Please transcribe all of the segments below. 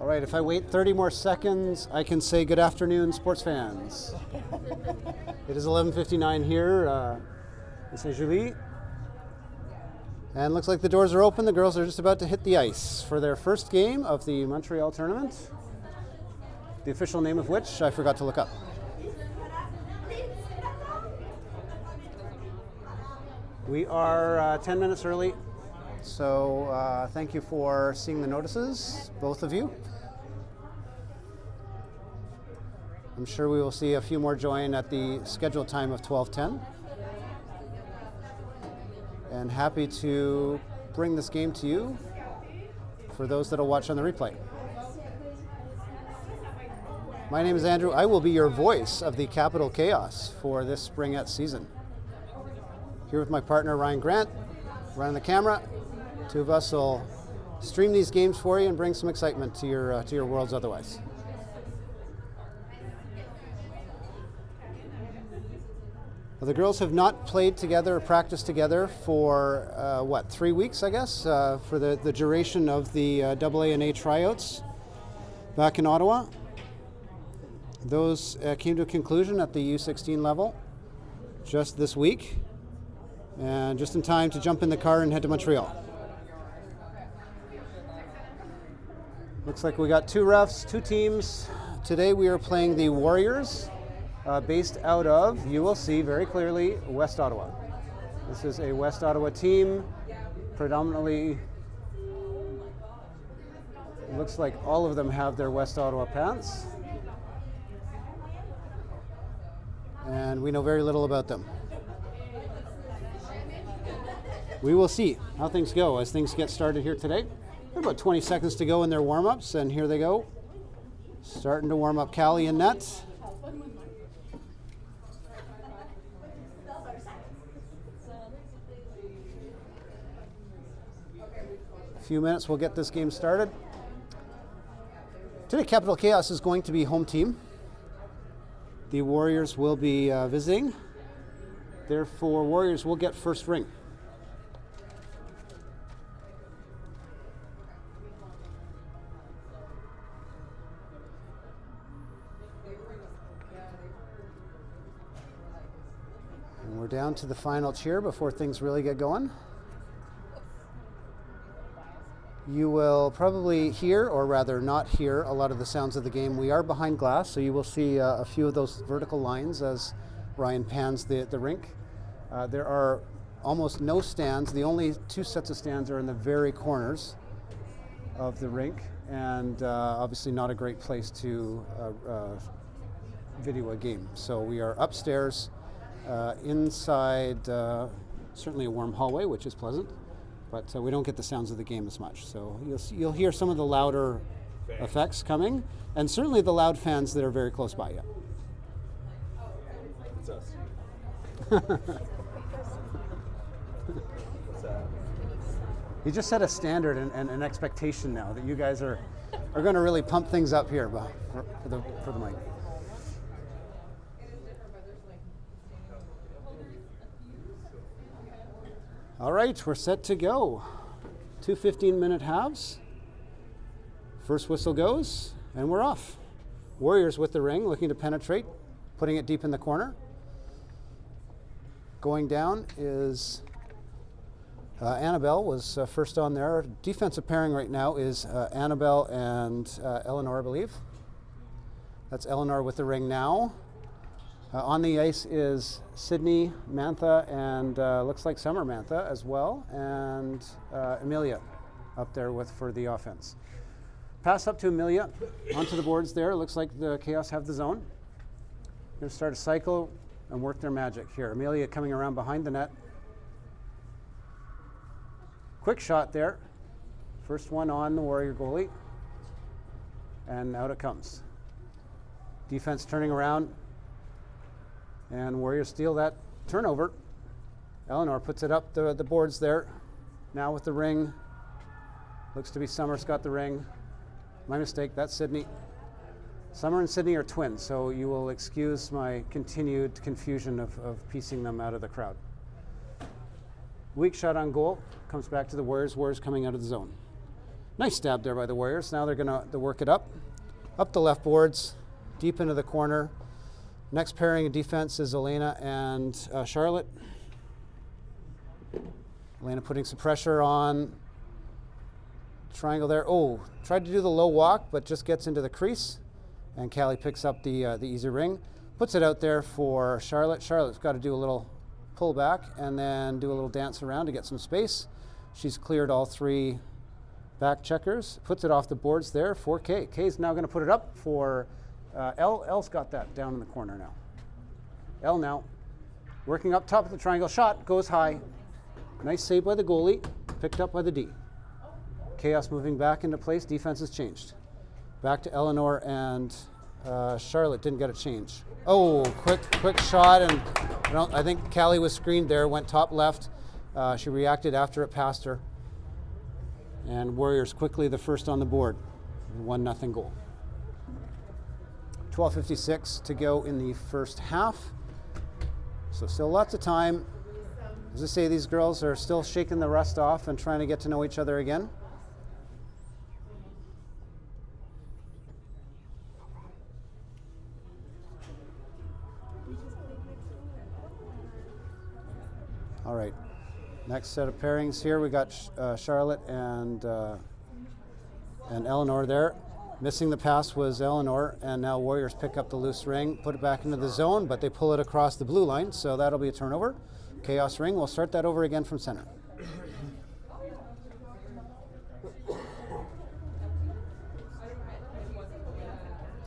All right, if I wait 30 more seconds, I can say good afternoon, sports fans. It is 11:59 here in Saint-Julie. And looks like the doors are open. The girls are just about to hit the ice for their first game of the Montreal tournament. The official name of which I forgot to look up. We are 10 minutes early, so thank you for seeing the notices, both of you. I'm sure we will see a few more join at the scheduled time of 12:10. And happy to bring this game to you for those that will watch on the replay. My name is Andrew. I will be your voice of the Capital Chaos for this Springette season. Here with my partner Ryan Grant, running the camera. Two of us will stream these games for you and bring some excitement to your worlds otherwise. Well, the girls have not played together or practiced together for 3 weeks, I guess, for the duration of the AA and A tryouts back in Ottawa. Those came to a conclusion at the U16 level just this week, and just in time to jump in the car and head to Montreal. Looks like we got two refs, two teams. Today we are playing the Warriors, based out of, you will see very clearly, West Ottawa. This is a West Ottawa team, predominantly, it looks like all of them have their West Ottawa pants. And we know very little about them. We will see how things go as things get started here today. About 20 seconds to go in their warm-ups, and here they go. Starting to warm up Callie in net. A few minutes, we'll get this game started. Today, Capital Chaos is going to be home team. The Warriors will be visiting. Therefore, Warriors will get first ring. And we're down to the final cheer before things really get going. You will probably hear, or rather not hear, a lot of the sounds of the game. We are behind glass, so you will see a few of those vertical lines as Ryan pans the rink. There are almost no stands. The only two sets of stands are in the very corners of the rink, and obviously not a great place to video a game. So we are upstairs, inside, certainly a warm hallway, which is pleasant. But we don't get the sounds of the game as much. So you'll hear some of the louder effects coming, and certainly the loud fans that are very close by you. It's us. You just set a standard and an expectation now that you guys are going to really pump things up here for the mic. All right, we're set to go. 2 15-minute halves. First whistle goes, and we're off. Warriors with the ring, looking to penetrate, putting it deep in the corner. Going down is Annabelle was first on there. Defensive pairing right now is Annabelle and Eleanor, I believe. That's Eleanor with the ring now. On the ice is Sydney, Mantha, and looks like Summer Mantha as well, and Amelia up there for the offense. Pass up to Amelia, onto the boards there. Looks like the Chaos have the zone. Going to start a cycle and work their magic here. Amelia coming around behind the net. Quick shot there. First one on the Warrior goalie. And out it comes. Defense turning around. And Warriors steal that turnover. Eleanor puts it up the boards there. Now with the ring. Looks to be Summer's got the ring. My mistake, that's Sydney. Summer and Sydney are twins, so you will excuse my continued confusion of piecing them out of the crowd. Weak shot on goal. Comes back to the Warriors. Warriors coming out of the zone. Nice stab there by the Warriors. Now they're going to work it up the left boards, deep into the corner. Next pairing of defense is Elena and Charlotte. Elena putting some pressure on triangle there. Oh, tried to do the low walk, but just gets into the crease. And Callie picks up the easy ring, puts it out there for Charlotte. Charlotte's got to do a little pull back and then do a little dance around to get some space. She's cleared all 3 back checkers, puts it off the boards there for Kay. Kay's now going to put it up for Elle. Elle's got that down in the corner now. Elle now working up top of the triangle. Shot goes high. Nice save by the goalie, picked up by the D. Chaos moving back into place. Defense has changed. Back to Eleanor and Charlotte didn't get a change. Oh, quick shot, and I think Callie was screened there. Went top left. She reacted after it passed her. And Warriors quickly the first on the board. 1-0 goal. 12:56 to go in the first half. So still lots of time. As I say, these girls are still shaking the rust off and trying to get to know each other again. All right. Next set of pairings here, we got Charlotte and Eleanor there. Missing the pass was Eleanor, and now Warriors pick up the loose ring, put it back into the zone, but they pull it across the blue line, so that'll be a turnover. Chaos ring, we'll start that over again from center.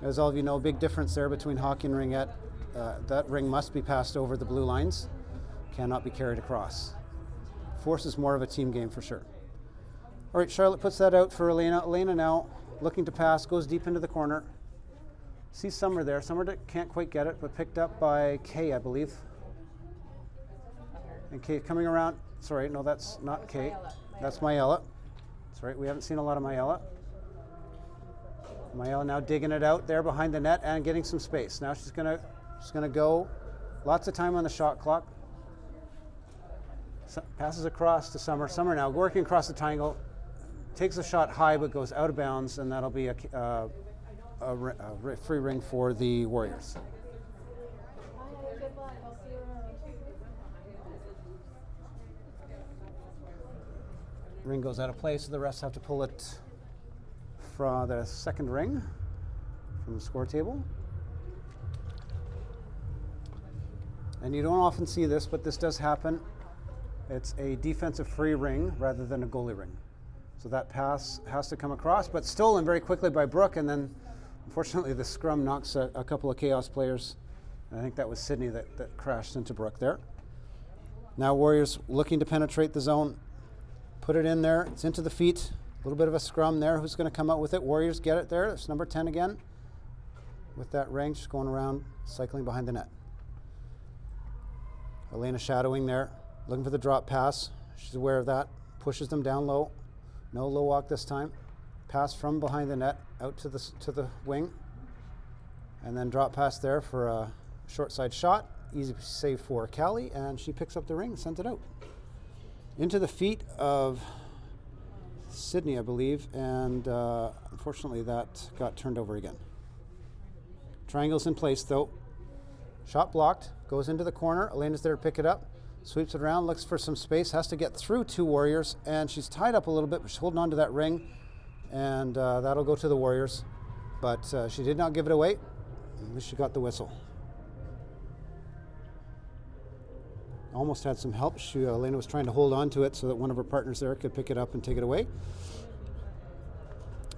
As all of you know, big difference there between hockey and ringette. That ring must be passed over the blue lines, cannot be carried across. Force is more of a team game for sure. All right, Charlotte puts that out for Elena. Elena now looking to pass, goes deep into the corner. Sees Summer there. Summer can't quite get it, but picked up by Kay, I believe. And Kay coming around. Sorry, no, that's not Kay. That's Mayella. That's right, we haven't seen a lot of Mayella. Mayella now digging it out there behind the net and getting some space. Now she's gonna go. Lots of time on the shot clock. Passes across to Summer. Summer now working across the triangle. Takes a shot high but goes out of bounds, and that'll be a free ring for the Warriors. Ring goes out of play, so the refs have to pull it from the second ring from the score table. And you don't often see this, but this does happen. It's a defensive free ring rather than a goalie ring. So that pass has to come across, but stolen very quickly by Brooke, and then unfortunately the scrum knocks a couple of Chaos players. And I think that was Sydney that crashed into Brooke there. Now Warriors looking to penetrate the zone. Put it in there. It's into the feet. A little bit of a scrum there. Who's going to come out with it? Warriors get it there. It's number 10 again. With that ring, she's going around, cycling behind the net. Elena shadowing there, looking for the drop pass. She's aware of that. Pushes them down low. No low walk this time. Pass from behind the net out to the wing. And then drop pass there for a short side shot. Easy save for Callie, and she picks up the ring and sends it out. Into the feet of Sydney, I believe, and unfortunately that got turned over again. Triangle's in place though. Shot blocked, goes into the corner. Elena's there to pick it up, sweeps it around, looks for some space, has to get through 2 Warriors, and she's tied up a little bit, but she's holding on to that ring, and that'll go to the Warriors. But she did not give it away. At least she got the whistle. Almost had some help. Elena was trying to hold on to it so that one of her partners there could pick it up and take it away.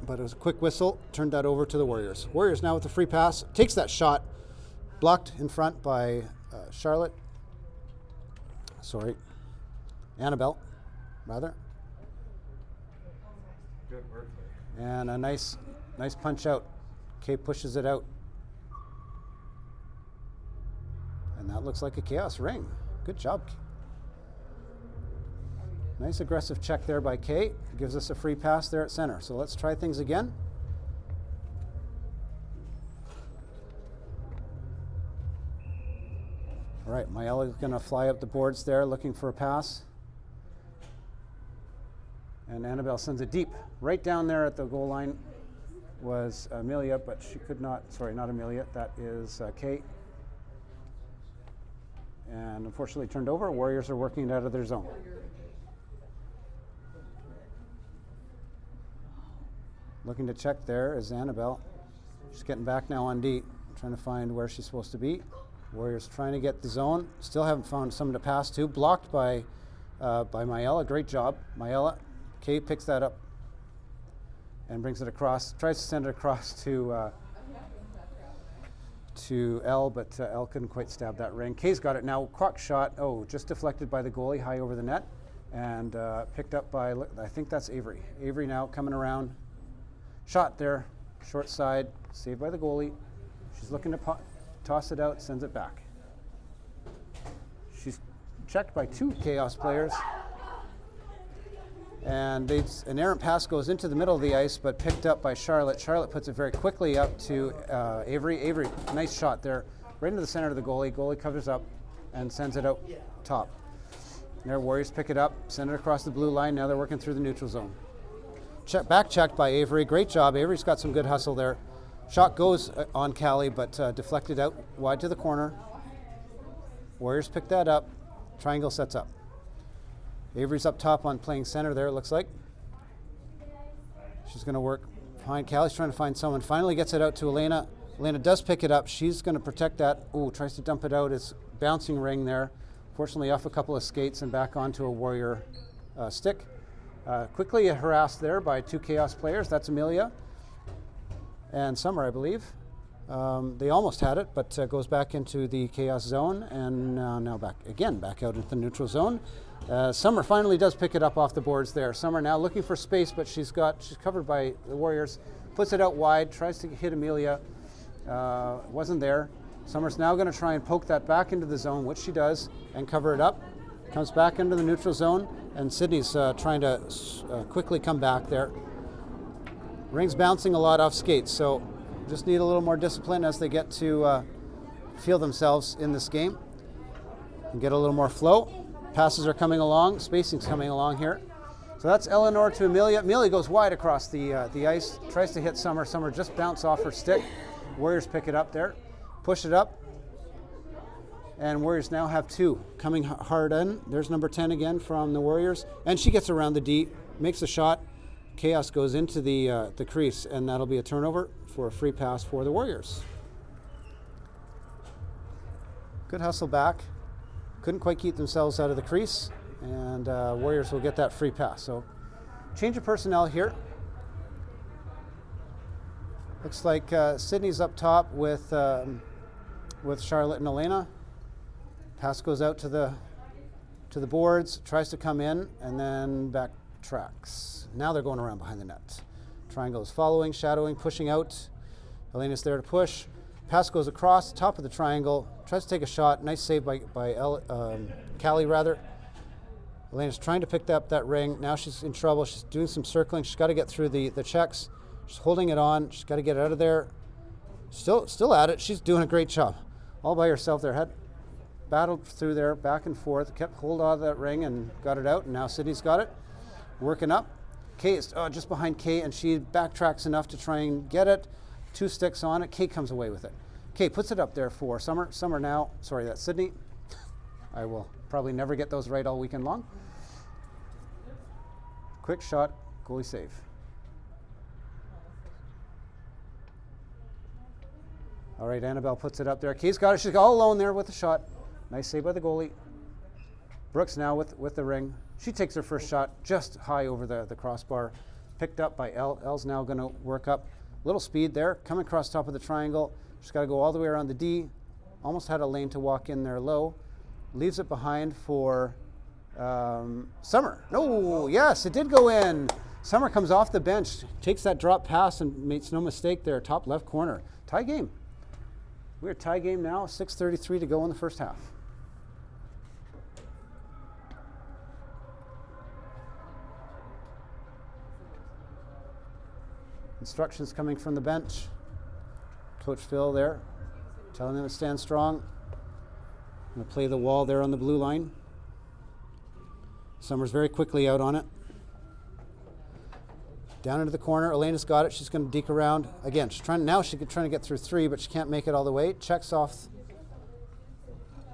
But it was a quick whistle, turned that over to the Warriors. Warriors now with the free pass, takes that shot, blocked in front by Annabelle, rather. Good work. And a nice punch out. Kay pushes it out. And that looks like a Chaos ring. Good job. Nice aggressive check there by Kay. Gives us a free pass there at center. So let's try things again. All right, Mayella is going to fly up the boards there looking for a pass. And Annabelle sends it deep. Right down there at the goal line was Amelia, but she could not, sorry, not Amelia, that is Kay. And unfortunately turned over. Warriors are working it out of their zone. Looking to check there is Annabelle. She's getting back now on D, trying to find where she's supposed to be. Warriors trying to get the zone. Still haven't found someone to pass to. Blocked by Mayella. Great job, Mayella. Kay picks that up and brings it across. Tries to send it across to Elle, but Elle couldn't quite stab that ring. Kay's got it now. Croc shot. Oh, just deflected by the goalie, high over the net, and picked up by, I think that's Avery. Avery now coming around. Shot there, short side, saved by the goalie. She's looking to toss it out, sends it back. She's checked by 2 Chaos players. And an errant pass goes into the middle of the ice, but picked up by Charlotte. Charlotte puts it very quickly up to Avery. Avery, nice shot there, right into the center of the goalie. Goalie covers up and sends it out top. Their Warriors pick it up, send it across the blue line. Now they're working through the neutral zone. Back checked by Avery. Great job. Avery's got some good hustle there. Shot goes on Callie, but deflected out wide to the corner. Warriors pick that up. Triangle sets up. Avery's up top on playing center there, it looks like. She's going to work behind Callie's trying to find someone. Finally gets it out to Elena. Elena does pick it up. She's going to protect that. Ooh, tries to dump it out. It's bouncing ring there. Fortunately off a couple of skates and back onto a Warrior stick. Quickly harassed there by 2 Chaos players. That's Amelia and Summer, I believe. They almost had it, but goes back into the Chaos zone and now back out into the neutral zone. Summer finally does pick it up off the boards there. Summer now looking for space, but she's covered by the Warriors. Puts it out wide, tries to hit Amelia. Wasn't there. Summer's now going to try and poke that back into the zone, which she does, and cover it up. Comes back into the neutral zone, and Sydney's trying to quickly come back there. Ring's bouncing a lot off skates, so just need a little more discipline as they get to feel themselves in this game and get a little more flow. Passes are coming along, spacing's coming along here. So that's Eleanor to Amelia. Amelia goes wide across the ice, tries to hit Summer. Summer just bounced off her stick. Warriors pick it up there, push it up, and Warriors now have 2 coming hard in. There's number 10 again from the Warriors, and she gets around the D, makes the shot. Chaos goes into the crease, and that'll be a turnover for a free pass for the Warriors. Good hustle back. Couldn't quite keep themselves out of the crease, and Warriors will get that free pass. So change of personnel here. Looks like Sydney's up top with Charlotte and Elena. Pass goes out to the boards, tries to come in, and then backtracks. Now they're going around behind the net. Triangle is following, shadowing, pushing out. Elena's there to push. Pass goes across, top of the triangle, tries to take a shot. Nice save by Callie, rather. Elena's trying to pick up that ring. Now she's in trouble. She's doing some circling. She's got to get through the checks. She's holding it on. She's got to get out of there. Still at it. She's doing a great job. All by herself there. Had battled through there, back and forth, kept hold of that ring and got it out. And now Sydney's got it. Working up. Kay is just behind Kay, and she backtracks enough to try and get it. 2 sticks on it. Kay comes away with it. Kay puts it up there for Summer. Summer now, sorry, that's Sydney. I will probably never get those right all weekend long. Quick shot, goalie save. All right, Annabelle puts it up there. Kay's got it. She's all alone there with the shot. Nice save by the goalie. Brooks now with the ring. She takes her first shot just high over the crossbar. Picked up by Elle. Elle's now going to work up. Little speed there, coming across top of the triangle. She's got to go all the way around the D. Almost had a lane to walk in there low. Leaves it behind for Summer. No, yes, it did go in. Summer comes off the bench, takes that drop pass and makes no mistake there, top left corner. Tie game. We're tie game now, 6:33 to go in the first half. Instructions coming from the bench. Coach Phil there, telling them to stand strong. Going to play the wall there on the blue line. Summer's very quickly out on it. Down into the corner. Elena's got it. She's going to deke around. Again, she's trying to get through 3, but she can't make it all the way. Checks off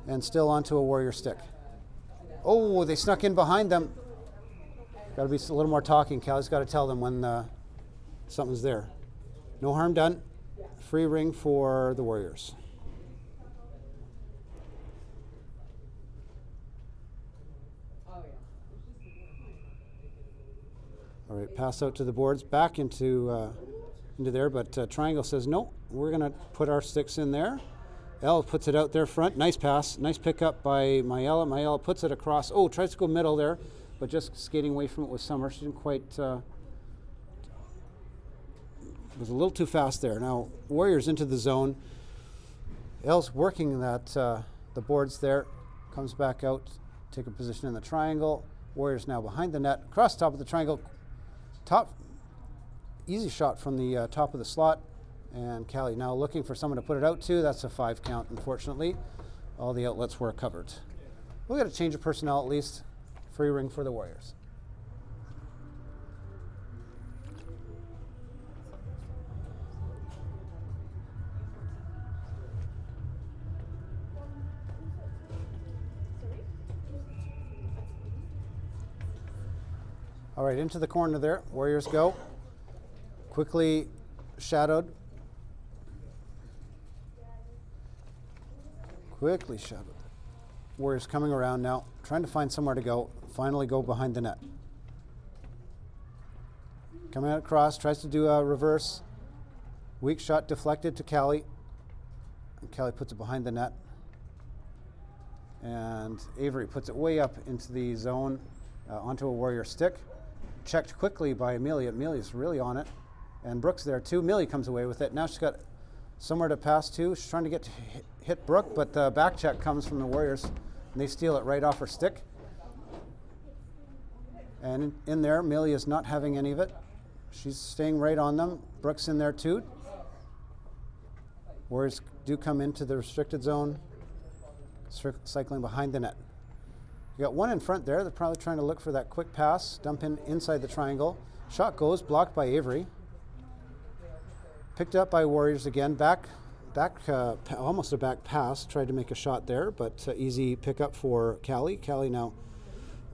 and still onto a warrior stick. Oh, they snuck in behind them. Got to be a little more talking. Callie's got to tell them when something's there. No harm done. Free ring for the Warriors. All right, pass out to the boards, back into there, but Triangle says, no, we're going to put our sticks in there. Elle puts it out there front. Nice pass. Nice pickup by Mayella. Mayella puts it across. Oh, tries to go middle there, but just skating away from it with Summer. She didn't quite... was a little too fast there. Now, Warriors into the zone. Elle's working that the boards there. Comes back out, take a position in the triangle. Warriors now behind the net. Across the top of the triangle. Top, easy shot from the top of the slot. And Callie now looking for someone to put it out to. That's a 5 count, unfortunately. All the outlets were covered. We'll get a change of personnel at least. Free ring for the Warriors. All right, into the corner there. Warriors go. Quickly shadowed. Warriors coming around now, trying to find somewhere to go. Finally go behind the net. Coming out across, tries to do a reverse. Weak shot deflected to Callie. And Callie puts it behind the net. And Avery puts it way up into the zone, onto a Warrior stick. Checked quickly by Amelia. Amelia's really on it. And Brooks there too. Amelia comes away with it. Now she's got somewhere to pass to. She's trying to get to hit Brooke, but the back check comes from the Warriors. And they steal it right off her stick. And in there, Amelia's not having any of it. She's staying right on them. Brooks in there too. Warriors do come into the restricted zone. Cycling behind the net. You got one in front there. They're probably trying to look for that quick pass. Dump in inside the triangle. Shot goes, blocked by Avery. Picked up by Warriors again. Back, almost a back pass. Tried to make a shot there, but easy pickup for Callie. Callie now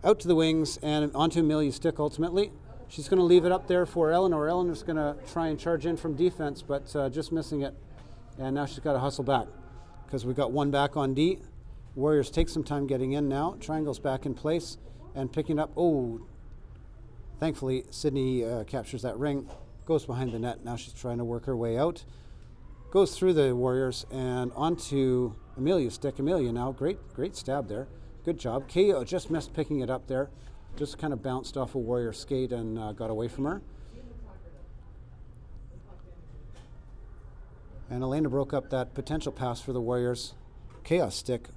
out to the wings and onto Amelia's stick ultimately. She's going to leave it up there for Eleanor. Eleanor's going to try and charge in from defense, but just missing it. And now she's got to hustle back because we've got one back on D. Warriors take some time getting in now. Triangle's back in place and picking up. Oh, thankfully Sydney captures that ring. Goes behind the net. Now she's trying to work her way out. Goes through the Warriors and onto Amelia's stick. Amelia now, great stab there. Good job. Ko just missed picking it up there. Just kind of bounced off a Warrior skate and got away from her. And Elena broke up that potential pass for the Warriors. Chaos stick.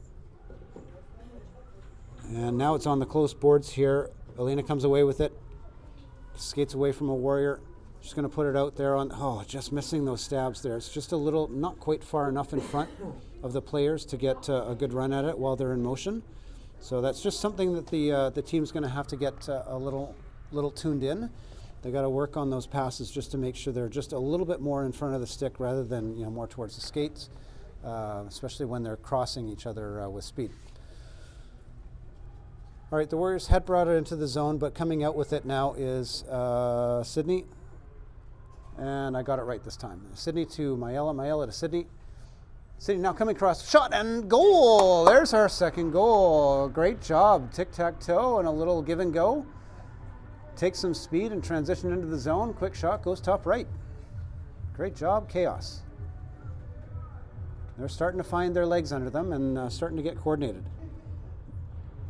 And now it's on the close boards here. Elena comes away with it. Skates away from a Warrior. She's going to put it out there on, just missing those stabs there. It's just a little, not quite far enough in front of the players to get a good run at it while they're in motion. So that's just something that the team's going to have to get a little tuned in. They got to work on those passes just to make sure they're just a little bit more in front of the stick rather than more towards the skates, especially when they're crossing each other with speed. All right, the Warriors had brought it into the zone, but coming out with it now is Sydney. And I got it right this time. Sydney to Mayella, Mayella to Sydney. Sydney now coming across, shot and goal. There's our second goal. Great job. Tic-tac-toe and a little give and go. Take some speed and transition into the zone. Quick shot goes top right. Great job, Chaos. They're starting to find their legs under them and starting to get coordinated.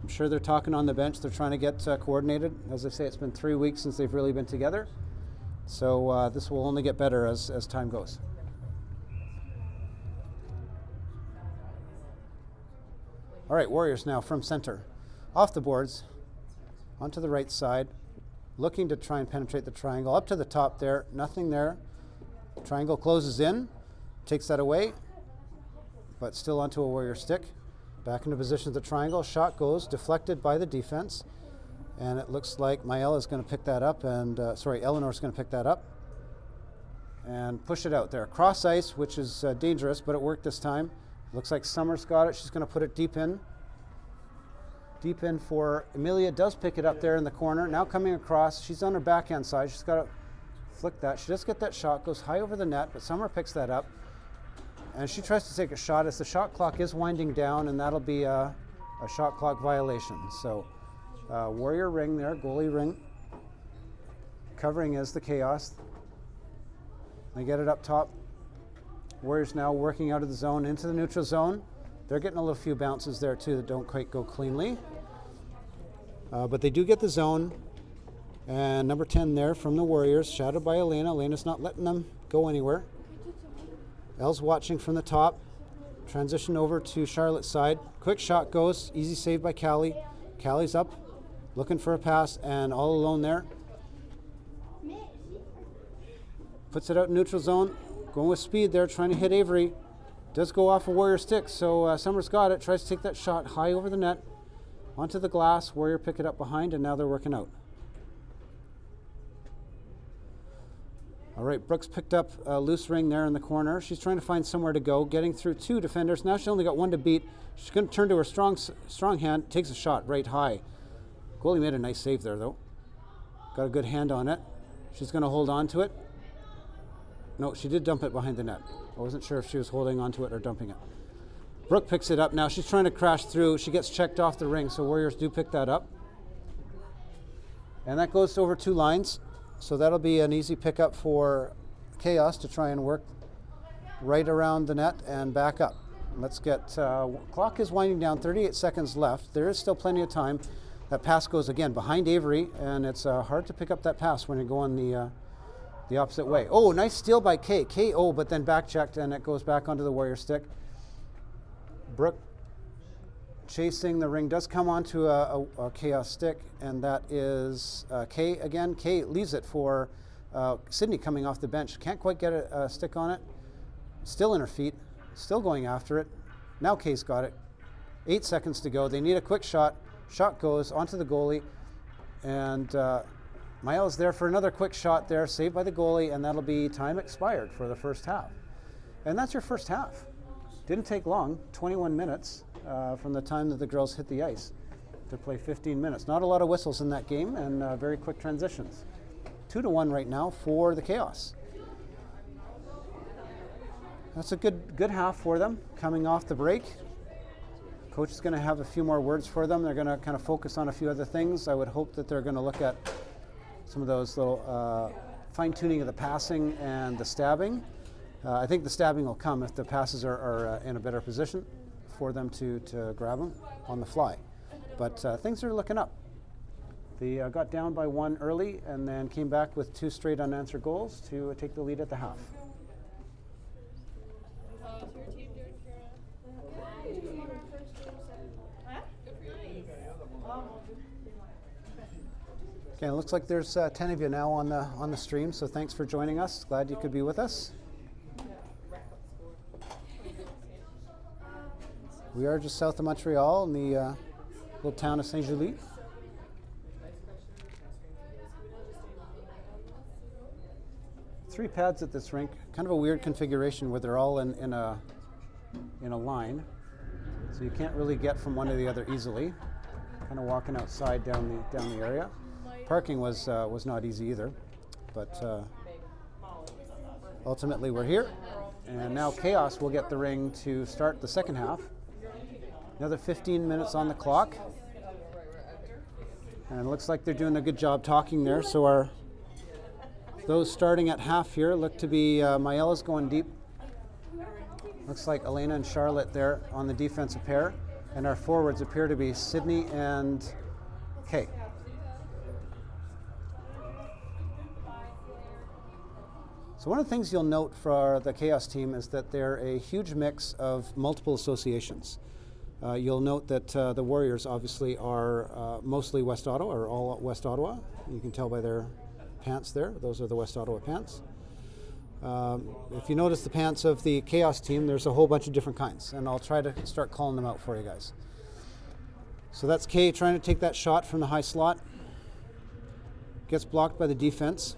I'm sure they're talking on the bench. They're trying to get coordinated. As I say, it's been 3 weeks since they've really been together. So this will only get better as time goes. All right, Warriors now from center. Off the boards, onto the right side, looking to try and penetrate the triangle. Up to the top there, nothing there. Triangle closes in, takes that away, but still onto a Warrior stick. Back into position of the triangle. Shot goes, deflected by the defense. And it looks like Maella's going to pick that up, and Eleanor's going to pick that up and push it out there. Cross ice, which is dangerous, but it worked this time. Looks like Summer's got it. She's going to put it deep in. Deep in for Amelia. Does pick it up there in the corner. Now coming across. She's on her backhand side. She's got to flick that. She does get that shot. Goes high over the net, but Summer picks that up. And she tries to take a shot as the shot clock is winding down, and that'll be a shot clock violation. So Warrior ring there, goalie ring. Covering is the Chaos. They get it up top. Warriors now working out of the zone into the neutral zone. They're getting a little few bounces there too that don't quite go cleanly. But they do get the zone. And number 10 there from the Warriors, shadowed by Elena. Elena's not letting them go anywhere. Elle's watching from the top. Transition over to Charlotte's side. Quick shot goes. Easy save by Callie. Callie's up, looking for a pass, and all alone there. Puts it out in neutral zone. Going with speed there, trying to hit Avery. Does go off a Warrior stick, so Summer's got it. Tries to take that shot high over the net. Onto the glass. Warrior pick it up behind, and now they're working out. All right, Brooks picked up a loose ring there in the corner. She's trying to find somewhere to go, getting through two defenders. Now she's only got one to beat. She's going to turn to her strong hand, takes a shot right high. Goalie made a nice save there, though. Got a good hand on it. She's going to hold on to it. No, she did dump it behind the net. I wasn't sure if she was holding on to it or dumping it. Brooke picks it up now. She's trying to crash through. She gets checked off the ring, so Warriors do pick that up. And that goes over two lines. So that'll be an easy pickup for Chaos to try and work right around the net and back up. Let's get, clock is winding down, 38 seconds left. There is still plenty of time. That pass goes again behind Avery, and it's hard to pick up that pass when you're going the opposite way. Oh, nice steal by Kay. KO, but then back checked, and it goes back onto the Warrior stick. Brooke chasing the ring, does come onto a Chaos stick, and that is Kay again. Kay leaves it for Sydney coming off the bench. Can't quite get a stick on it. Still in her feet, still going after it. Now Kay's got it. 8 seconds to go. They need a quick shot. Shot goes onto the goalie, and Miles there for another quick shot there, saved by the goalie, and that'll be time expired for the first half. And that's your first half. Didn't take long, 21 minutes from the time that the girls hit the ice to play 15 minutes. Not a lot of whistles in that game, and very quick transitions. 2-1 right now for the Chaos. That's a good half for them coming off the break. Coach is going to have a few more words for them. They're going to kind of focus on a few other things. I would hope that they're going to look at some of those little fine-tuning of the passing and the stabbing. I think the stabbing will come if the passes are in a better position for them to grab them on the fly. But things are looking up. They got down by one early and then came back with 2 straight unanswered goals to take the lead at the half. Okay, it looks like there's 10 of you now on the stream, so thanks for joining us. Glad you could be with us. We are just south of Montreal in the little town of Saint-Julie. Three pads at this rink, kind of a weird configuration where they're all in a line, so you can't really get from one to the other easily. Kind of walking outside down the area. Parking was not easy either, but ultimately we're here, and now Chaos will get the ring to start the second half. Another 15 minutes on the clock, and it looks like they're doing a good job talking there. So those starting at half here look to be Maella's going deep. Looks like Elena and Charlotte there on the defensive pair, and our forwards appear to be Sydney and Kay. So one of the things you'll note for the Chaos team is that they're a huge mix of multiple associations. You'll note that the Warriors obviously are mostly West Ottawa, or all West Ottawa. You can tell by their pants there. Those are the West Ottawa pants. If you notice the pants of the Chaos team, there's a whole bunch of different kinds, and I'll try to start calling them out for you guys. So that's Kay trying to take that shot from the high slot. Gets blocked by the defense.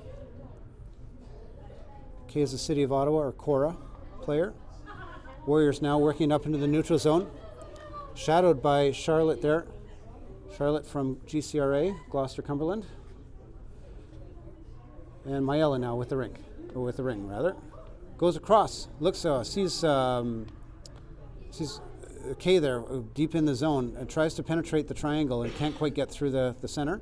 Kay is the City of Ottawa, or Cora, player. Warriors now working up into the neutral zone. Shadowed by Charlotte there. Charlotte from GCRA, Gloucester, Cumberland. And Mayella now with the ring. Goes across. Looks, sees Kay there, deep in the zone, and tries to penetrate the triangle and can't quite get through the center.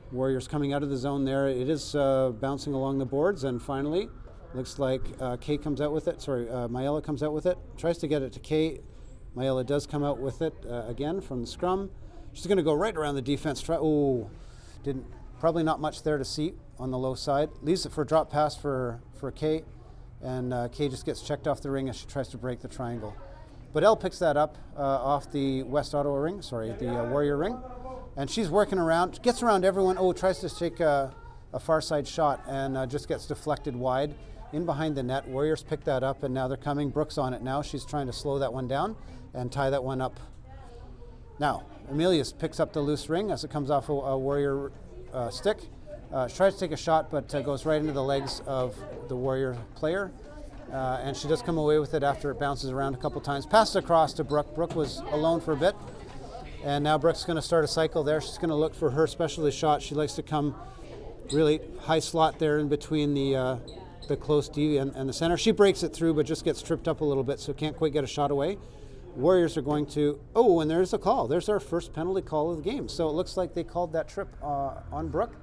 Warriors coming out of the zone there. It is bouncing along the boards, and finally, looks like Kay comes out with it. Mayella comes out with it. Tries to get it to Kay. Mayella does come out with it again from the scrum. She's going to go right around the defense. Probably not much there to see on the low side. Leaves it for a drop pass for Kay, and Kay just gets checked off the ring as she tries to break the triangle. But Elle picks that up off the West Ottawa ring, the Warrior ring. And she's working around, gets around everyone. Tries to take a far side shot and just gets deflected wide in behind the net. Warriors pick that up, and now they're coming. Brooke's on it now. She's trying to slow that one down and tie that one up. Now, Amelius picks up the loose ring as it comes off a Warrior stick. She tries to take a shot, but goes right into the legs of the Warrior player. And she does come away with it after it bounces around a couple times. Passes across to Brooke. Brooke was alone for a bit. And now Brooke's going to start a cycle there. She's going to look for her specialty shot. She likes to come really high slot there in between the close D and the center. She breaks it through, but just gets tripped up a little bit, so can't quite get a shot away. Warriors are going to, and there's a call. There's our first penalty call of the game. So it looks like they called that trip on Brooke.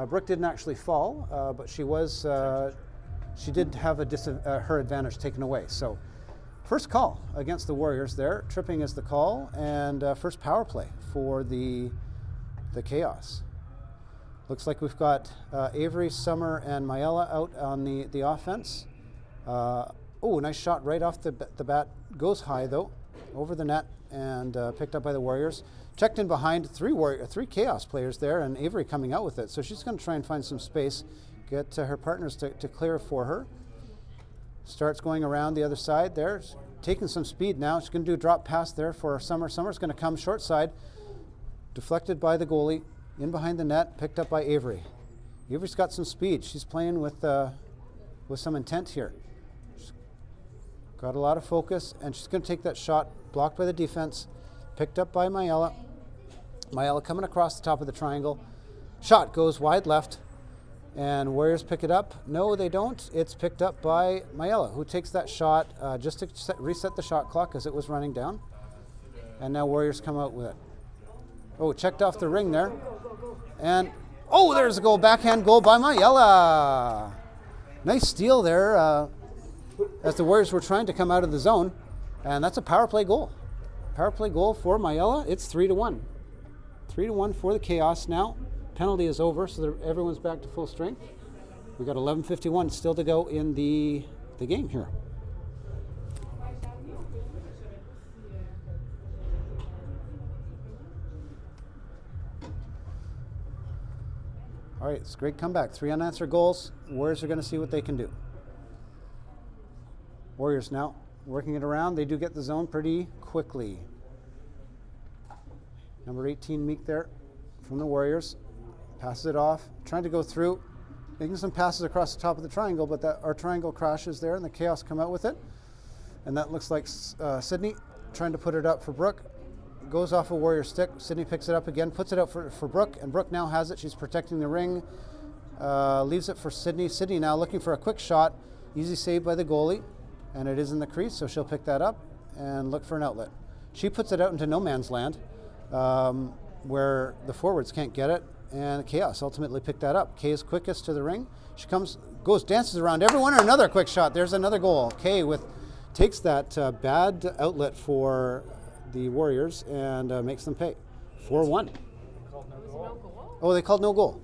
Brooke didn't actually fall, but she did have her advantage taken away. So first call against the Warriors there. Tripping is the call, and first power play for the Chaos. Looks like we've got Avery, Summer, and Mayella out on the offense. Nice shot right off the bat. Goes high, though, over the net, and picked up by the Warriors. Checked in behind three Chaos players there, and Avery coming out with it. So she's going to try and find some space, get her partners to clear for her. Starts going around the other side there, taking some speed now. She's going to do a drop pass there for Summer. Summer's going to come short side, deflected by the goalie, in behind the net, picked up by Avery. Avery's got some speed. She's playing with some intent here. She's got a lot of focus, and she's going to take that shot, blocked by the defense, picked up by Mayella. Mayella coming across the top of the triangle. Shot goes wide left. And Warriors pick it up. No, they don't. It's picked up by Mayella, who takes that shot just to reset the shot clock as it was running down. And now Warriors come out with it. Checked off the ring there. And, there's a goal. Backhand goal by Mayella. Nice steal there as the Warriors were trying to come out of the zone. And that's a power play goal. Power play goal for Mayella. It's 3-1. 3-1 for the Chaos now. Penalty is over, so everyone's back to full strength. We got 11:51 still to go in the game here. All right, it's a great comeback. 3 unanswered goals. Warriors are going to see what they can do. Warriors now working it around. They do get the zone pretty quickly. Number 18, Meek there from the Warriors. Passes it off, trying to go through, making some passes across the top of the triangle, but our triangle crashes there, and the Chaos come out with it. And that looks like Sydney trying to put it up for Brooke. Goes off a Warrior stick. Sydney picks it up again, puts it out for Brooke, and Brooke now has it. She's protecting the ring. Leaves it for Sydney. Sydney now looking for a quick shot. Easy save by the goalie, and it is in the crease, so she'll pick that up and look for an outlet. She puts it out into no man's land, where the forwards can't get it. And Chaos ultimately picked that up. Kay is quickest to the ring. She dances around everyone, and another quick shot. There's another goal. Kay takes that bad outlet for the Warriors and makes them pay. 4-1. They called no goal.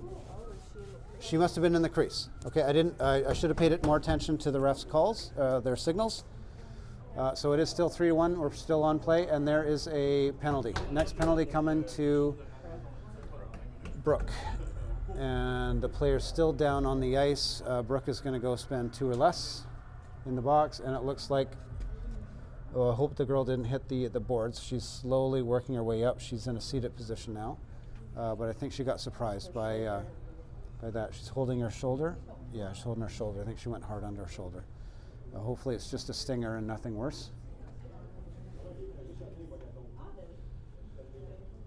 She must have been in the crease. Okay, I should have paid it more attention to the refs' calls, their signals. So it is still 3-1. We're still on play, and there is a penalty. Next penalty coming to Brooke, and the player's still down on the ice. Brooke is going to go spend 2 or less in the box, and it looks like Oh, I hope the girl didn't hit the boards. She's slowly working her way up. She's in a seated position now, but I think she got surprised by that. She's holding her shoulder. Yeah, she's holding her shoulder. I think she went hard under her shoulder. Hopefully it's just a stinger and nothing worse.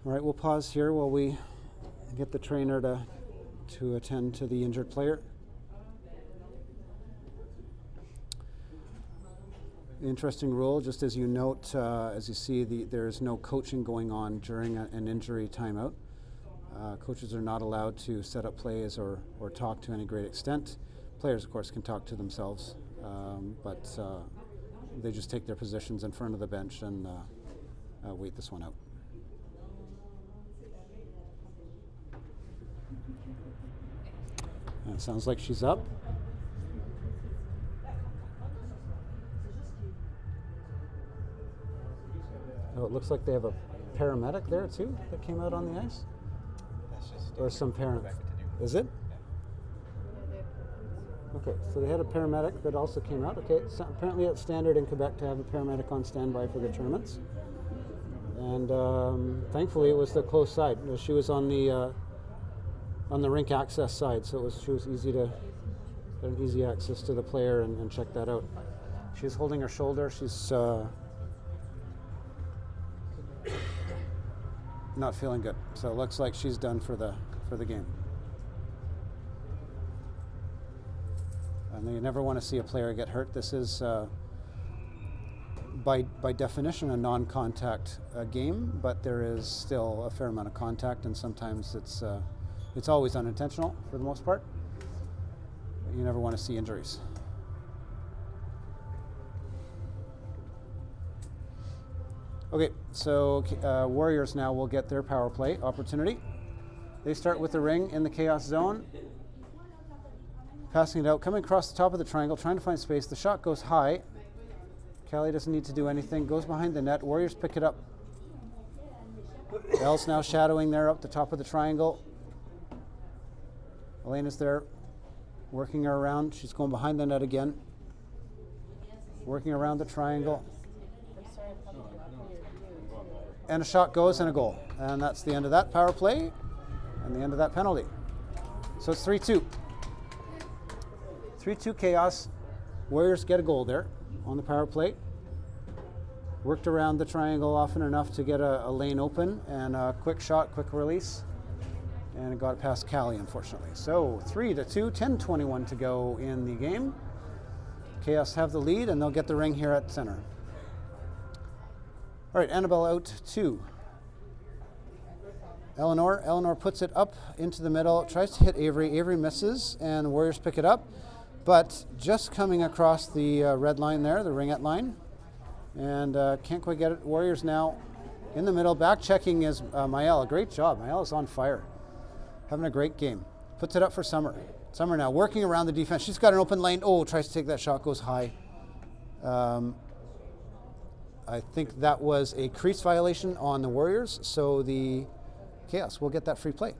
All right, we'll pause here while we get the trainer to attend to the injured player. Interesting rule, just as you note, as you see, there's no coaching going on during an injury timeout. Coaches are not allowed to set up plays or talk to any great extent. Players, of course, can talk to themselves, but they just take their positions in front of the bench and wait this one out. It sounds like she's up. Oh, it looks like they have a paramedic there too that came out on the ice. Or some parent. Is it? Okay, so they had a paramedic that also came out. Okay, so apparently it's standard in Quebec to have a paramedic on standby for the tournaments. And thankfully it was the close side. She was on the rink access side, so she was easy to get an easy access to the player and check that out. She's holding her shoulder. She's not feeling good, so it looks like she's done for the game. And you never want to see a player get hurt. This is by definition a non-contact game, but there is still a fair amount of contact, and sometimes it's always unintentional for the most part. You never want to see injuries. Okay, so Warriors now will get their power play opportunity. They start with the ring in the chaos zone. Passing it out, coming across the top of the triangle, trying to find space. The shot goes high. Callie doesn't need to do anything. Goes behind the net. Warriors pick it up. Elle's now shadowing there up the top of the triangle. Elena's there, working her around. She's going behind the net again. Working around the triangle. And a shot goes and a goal. And that's the end of that power play and the end of that penalty. So it's 3-2. 3-2 chaos. Warriors get a goal there on the power play. Worked around the triangle often enough to get a lane open and a quick shot, quick release. And it got it past Callie, unfortunately. So 3-2, 10:21 to go in the game. Chaos have the lead and they'll get the ring here at center. All right, Annabelle out 2. Eleanor puts it up into the middle, tries to hit Avery. Avery misses, and the Warriors pick it up. But just coming across the red line there, the ringette line, and can't quite get it. Warriors now in the middle. Back checking is Maella. Great job. Maella's on fire. Having a great game. Puts it up for Summer. Summer now working around the defense. She's got an open lane. Oh, tries to take that shot, goes high. I think that was a crease violation on the Warriors, so the Chaos will get that free play.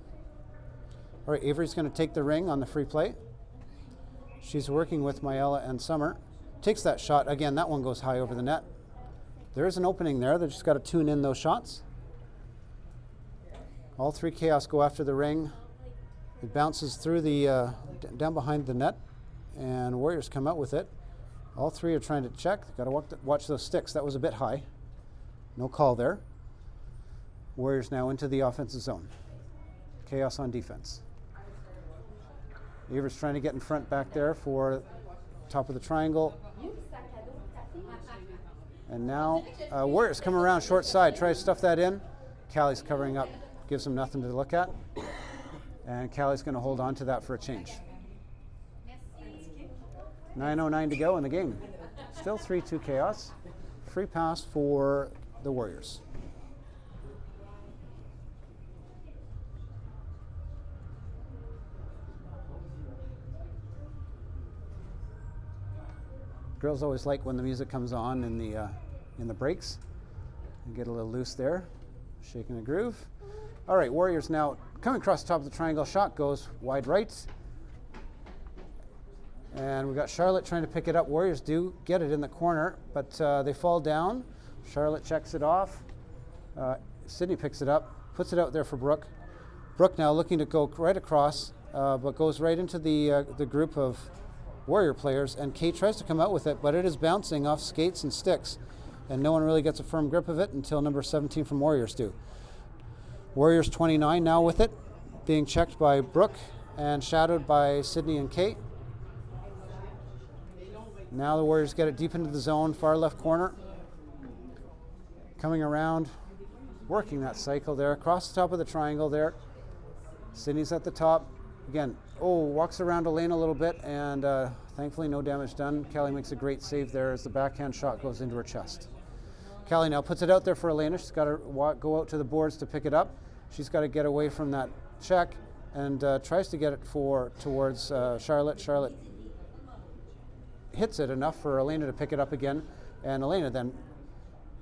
All right, Avery's going to take the ring on the free play. She's working with Maella and Summer. Takes that shot. Again, that one goes high over the net. There is an opening there. They just got to tune in those shots. All three Chaos go after the ring. It bounces through the down behind the net, and Warriors come out with it. All three are trying to check. Got to watch those sticks. That was a bit high. No call there. Warriors now into the offensive zone. Chaos on defense. Avery's trying to get in front back there for top of the triangle. And now Warriors come around short side. Try to stuff that in. Callie's covering up. Gives them nothing to look at. And Callie's going to hold on to that for a change. 9:09 to go in the game. Still 3-2 Chaos. Free pass for the Warriors. Girls always like when the music comes on in the breaks. And get a little loose there. Shaking the groove. All right, Warriors now coming across the top of the triangle. Shot goes wide right. And we've got Charlotte trying to pick it up. Warriors do get it in the corner, but they fall down. Charlotte checks it off. Sydney picks it up, puts it out there for Brooke. Brooke now looking to go right across, but goes right into the group of Warrior players, and Kate tries to come out with it, but it is bouncing off skates and sticks, and no one really gets a firm grip of it until number 17 from Warriors do. Warriors 29 now with it, being checked by Brooke and shadowed by Sydney and Kate. Now the Warriors get it deep into the zone, far left corner. Coming around, working that cycle there, across the top of the triangle there. Sydney's at the top. Again, walks around Elaine a little bit, and thankfully no damage done. Callie makes a great save there as the backhand shot goes into her chest. Callie now puts it out there for Elena. She's got to go out to the boards to pick it up. She's got to get away from that check and tries to get it towards Charlotte. Charlotte hits it enough for Elena to pick it up again, and Elena then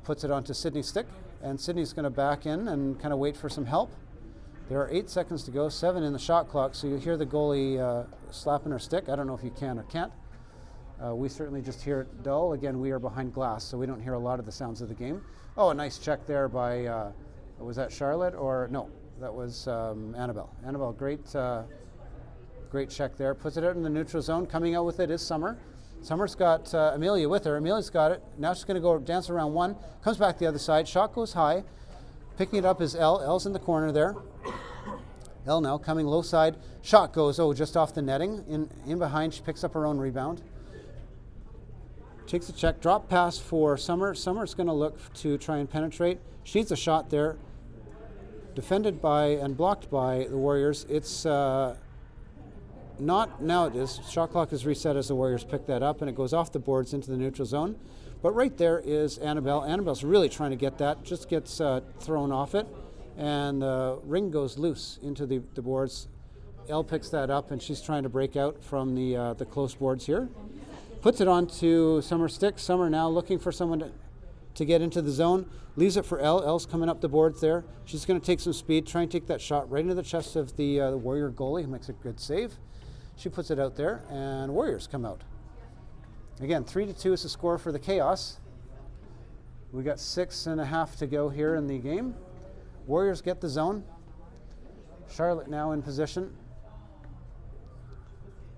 puts it onto Sydney's stick, and Sydney's going to back in and kind of wait for some help. There are 8 seconds to go, 7 in the shot clock, so you hear the goalie slapping her stick. I don't know if you can or can't. We certainly just hear it dull. Again, we are behind glass, so we don't hear a lot of the sounds of the game. Oh, a nice check there by, was that Charlotte? Or no, that was Annabelle. Annabelle, great check there. Puts it out in the neutral zone. Coming out with it is Summer. Summer's got Amelia with her. Amelia's got it. Now she's going to go dance around one. Comes back the other side. Shot goes high. Picking it up is Elle. Elle's in the corner there. Elle now coming low side. Shot goes, just off the netting. In behind, she picks up her own rebound. Takes a check. Drop pass for Summer. Summer's going to look to try and penetrate. She needs a shot there. Defended by and blocked by the Warriors. It's not now. It is. Shot clock is reset as the Warriors pick that up, and it goes off the boards into the neutral zone. But right there is Annabelle. Annabelle's really trying to get that. Just gets thrown off it, and the ring goes loose into the boards. Elle picks that up, and she's trying to break out from the close boards here. Puts it onto Summer's stick. Summer now looking for someone to get into the zone. Leaves it for Elle. Elle's coming up the boards there. She's going to take some speed, try and take that shot right into the chest of the Warrior goalie, who makes a good save. She puts it out there, and Warriors come out. Again, 3-2 is the score for the Chaos. We got 6.5 to go here in the game. Warriors get the zone. Charlotte now in position.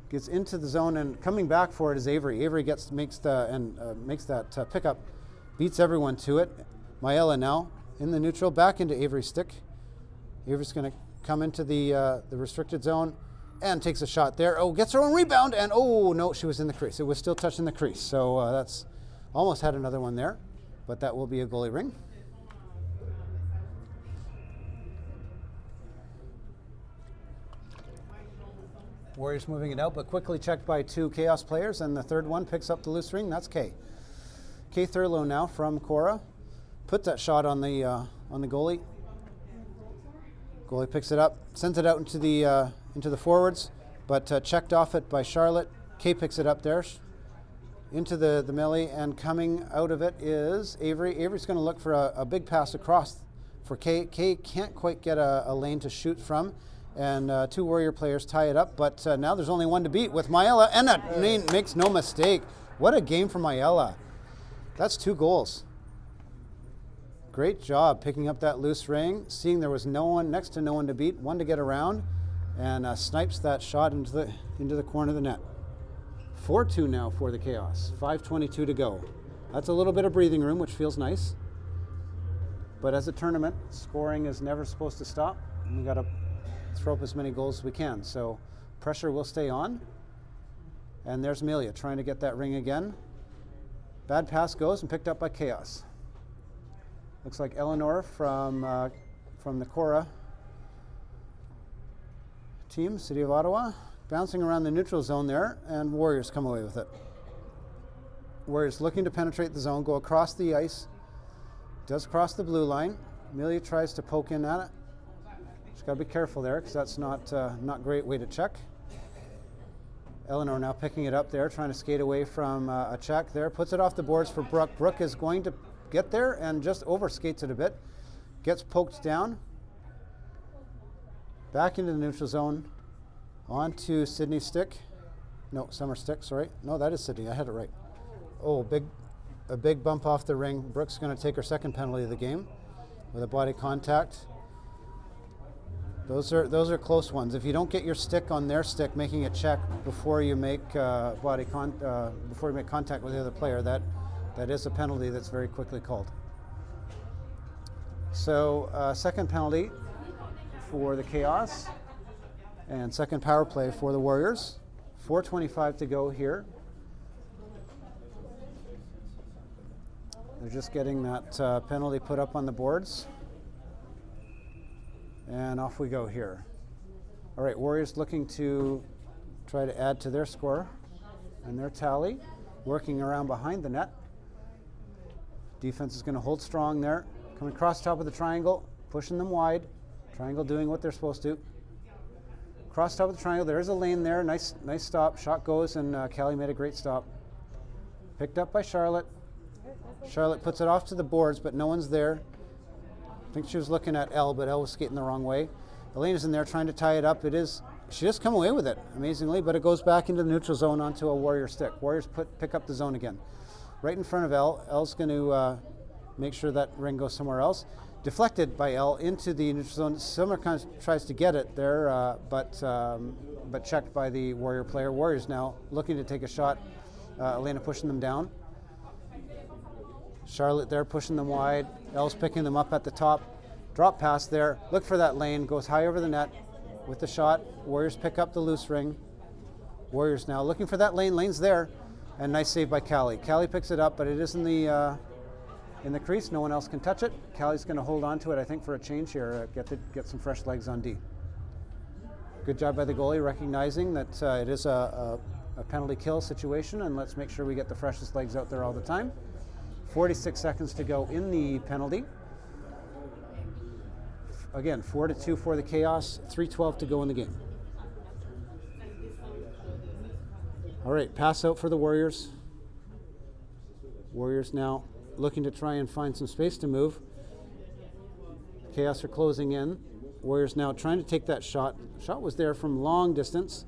Gets into the zone, and coming back for it is Avery. Avery makes that pickup, beats everyone to it. Maella now in the neutral, back into Avery's stick. Avery's going to come into the restricted zone and takes a shot there. Gets her own rebound, and no, she was in the crease. It was still touching the crease, so that's almost had another one there, but that will be a goalie ring. Warriors moving it out, but quickly checked by 2 Chaos players, and the third one picks up the loose ring. That's Kay. Kay Thurlow now from Cora. Puts that shot on the goalie. Goalie picks it up, sends it out into the forwards, but checked off it by Charlotte. Kay picks it up there into the melee, and coming out of it is Avery. Avery's going to look for a big pass across for Kay. Kay can't quite get a lane to shoot from, and 2 Warrior players tie it up, but now there's only one to beat with Maella, and that makes no mistake. What a game for Maella. That's 2 goals. Great job picking up that loose ring, seeing there was next to no one to beat, one to get around, and snipes that shot into the corner of the net. 4-2 now for the Chaos. 5:22 to go. That's a little bit of breathing room, which feels nice. But as a tournament, scoring is never supposed to stop. We got to throw up as many goals as we can. So pressure will stay on. And there's Amelia trying to get that ring again. Bad pass goes and picked up by Chaos. Looks like Eleanor from the Cora team, City of Ottawa, bouncing around the neutral zone there, and Warriors come away with it. Warriors looking to penetrate the zone, go across the ice, does cross the blue line. Amelia tries to poke in at it. She's got to be careful there, because that's not a great way to check. Eleanor now picking it up there, trying to skate away from a check there, puts it off the boards for Brooke. Brooke is going to get there and just overskates it a bit, gets poked down, back into the neutral zone, onto Sydney's stick. No, Summer stick, sorry. No, that is Sydney. I had it right. Oh, a big bump off the ring. Brooke's going to take her second penalty of the game with a body contact. Those are close ones. If you don't get your stick on their stick, making a check before you make before you make contact with the other player, that is a penalty that's very quickly called. So second penalty for the Chaos, and second power play for the Warriors. 4:25 to go here. They're just getting that penalty put up on the boards. And off we go here. All right, Warriors looking to try to add to their score and their tally, working around behind the net. Defense is going to hold strong there. Coming across top of the triangle, pushing them wide. Triangle doing what they're supposed to. Cross top of the triangle, there's a lane there. Nice stop. Shot goes, and Callie made a great stop. Picked up by Charlotte. Charlotte puts it off to the boards, but no one's there. I think she was looking at Elle, but Elle was skating the wrong way. Elena's in there trying to tie it up. She just come away with it, amazingly, but it goes back into the neutral zone onto a Warrior stick. Warriors pick up the zone again. Right in front of Elle. Elle's going to make sure that ring goes somewhere else. Deflected by Elle into the neutral zone. Summer kind of tries to get it there, but checked by the Warrior player. Warriors now looking to take a shot. Elena pushing them down. Charlotte there pushing them wide. Elle's picking them up at the top. Drop pass there. Look for that lane. Goes high over the net with the shot. Warriors pick up the loose ring. Warriors now looking for that lane. Lane's there. And nice save by Callie. Callie picks it up, but it is in the crease. No one else can touch it. Callie's going to hold on to it, I think, for a change here. Get some fresh legs on D. Good job by the goalie, recognizing that it is a penalty kill situation, and let's make sure we get the freshest legs out there all the time. 46 seconds to go in the penalty. Again, 4-2 for the Chaos, 3:12 to go in the game. All right, pass out for the Warriors. Warriors now looking to try and find some space to move. Chaos are closing in. Warriors now trying to take that shot. Shot was there from long distance.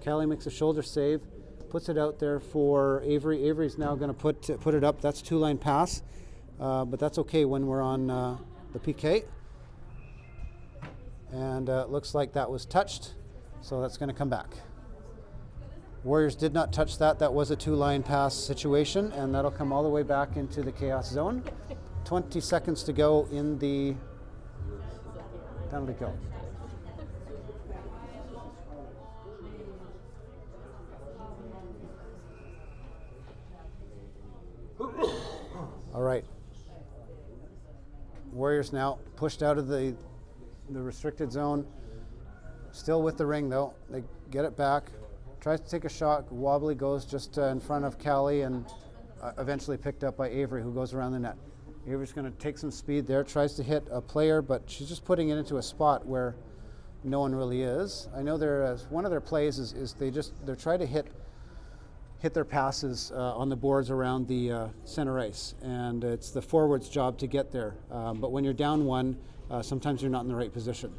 Callie makes a shoulder save. Puts it out there for Avery. Avery's now going to put it up. That's two-line pass, but that's okay when we're on the PK. And it looks like that was touched, so that's going to come back. Warriors did not touch that. That was a two-line pass situation, and that'll come all the way back into the Chaos zone. 20 seconds to go in the penalty kill. All right. Warriors now pushed out of the restricted zone. Still with the ring, though. They get it back. Tries to take a shot. Wobbly goes just in front of Callie, and eventually picked up by Avery, who goes around the net. Avery's going to take some speed there. Tries to hit a player, but she's just putting it into a spot where no one really is. I know one of their plays is they're trying to hit their passes on the boards around the center ice, and it's the forward's job to get there. But when you're down one, sometimes you're not in the right position.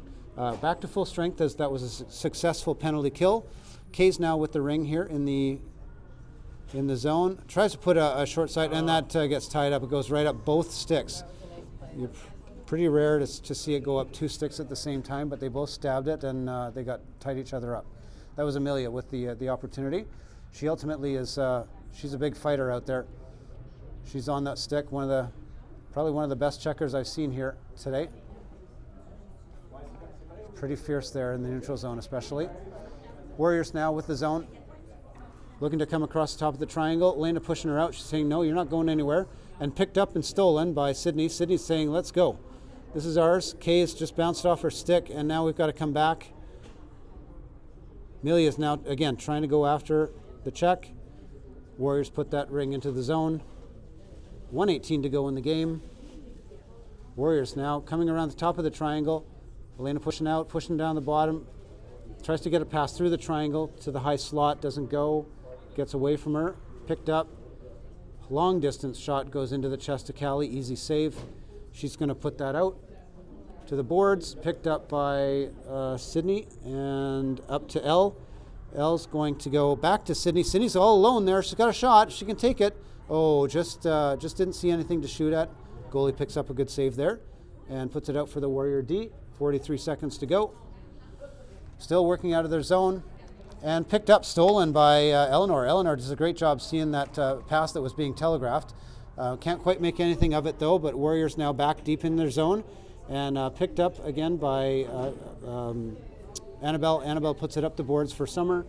Back to full strength, as that was a successful penalty kill. Kay's now with the ring here in the zone. Tries to put a short side, and that gets tied up. It goes right up both sticks. You're pretty rare to see it go up two sticks at the same time, but they both stabbed it, and they tied each other up. That was Amelia with the opportunity. She ultimately is, she's a big fighter out there. She's on that stick, probably one of the best checkers I've seen here today. Pretty fierce there in the neutral zone especially. Warriors now with the zone. Looking to come across the top of the triangle. Elena pushing her out. She's saying, no, you're not going anywhere. And picked up and stolen by Sydney. Sydney's saying, let's go. This is ours. Kay has just bounced off her stick, and now we've got to come back. Amelia is now, again, trying to go after the check. Warriors put that ring into the zone. 1:18 to go in the game. Warriors now coming around the top of the triangle. Elena pushing out, pushing down the bottom. Tries to get a pass through the triangle to the high slot. Doesn't go. Gets away from her. Picked up. Long distance shot goes into the chest of Callie. Easy save. She's going to put that out to the boards. Picked up by Sydney and up to Elle. Elle's going to go back to Sydney. Sydney's all alone there. She's got a shot. She can take it. Oh, just didn't see anything to shoot at. Goalie picks up a good save there and puts it out for the Warrior D. 43 seconds to go. Still working out of their zone. And picked up, stolen by Eleanor. Eleanor does a great job seeing that pass that was being telegraphed. Can't quite make anything of it though, but Warriors now back deep in their zone. And picked up again by Annabelle. Annabelle puts it up the boards for Summer.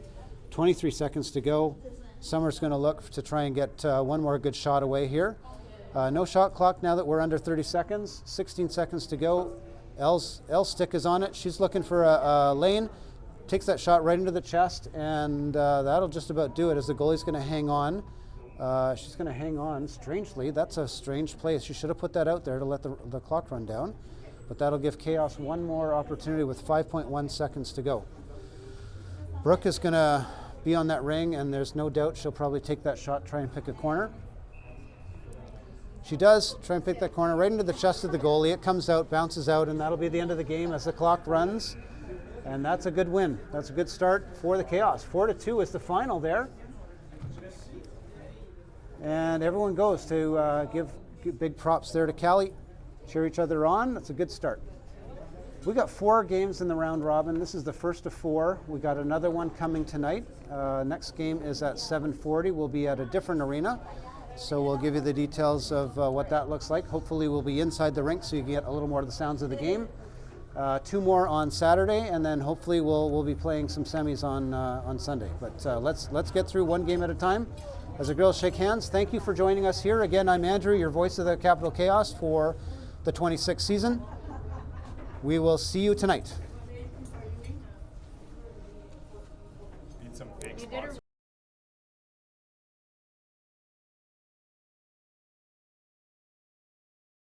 23 seconds to go. Summer's going to look to try and get one more good shot away here. No shot clock now that we're under 30 seconds. 16 seconds to go. Elle's stick is on it. She's looking for a lane. Takes that shot right into the chest, and that'll just about do it as the goalie's going to hang on. She's going to hang on. Strangely, that's a strange play. She should have put that out there to let the clock run down. But that'll give Chaos one more opportunity with 5.1 seconds to go. Brooke is going to be on that ring, and there's no doubt she'll probably take that shot, try and pick a corner. She does try and pick that corner right into the chest of the goalie. It comes out, bounces out, and that'll be the end of the game as the clock runs. And that's a good win. That's a good start for the Chaos. 4-2 is the final there. And everyone goes to give big props there to Callie. Cheer each other on. That's a good start. We got 4 games in the round robin. This is the first of 4. We got another one coming tonight. Next game is at 7:40. We'll be at a different arena. So we'll give you the details of what that looks like. Hopefully we'll be inside the rink so you can get a little more of the sounds of the game. 2 more on Saturday, and then hopefully we'll be playing some semis on Sunday. But let's get through one game at a time. As the girls shake hands, thank you for joining us here. Again, I'm Andrew, your voice of the Capital Chaos for the 26th season. We will see you tonight. Need some fake sponsors.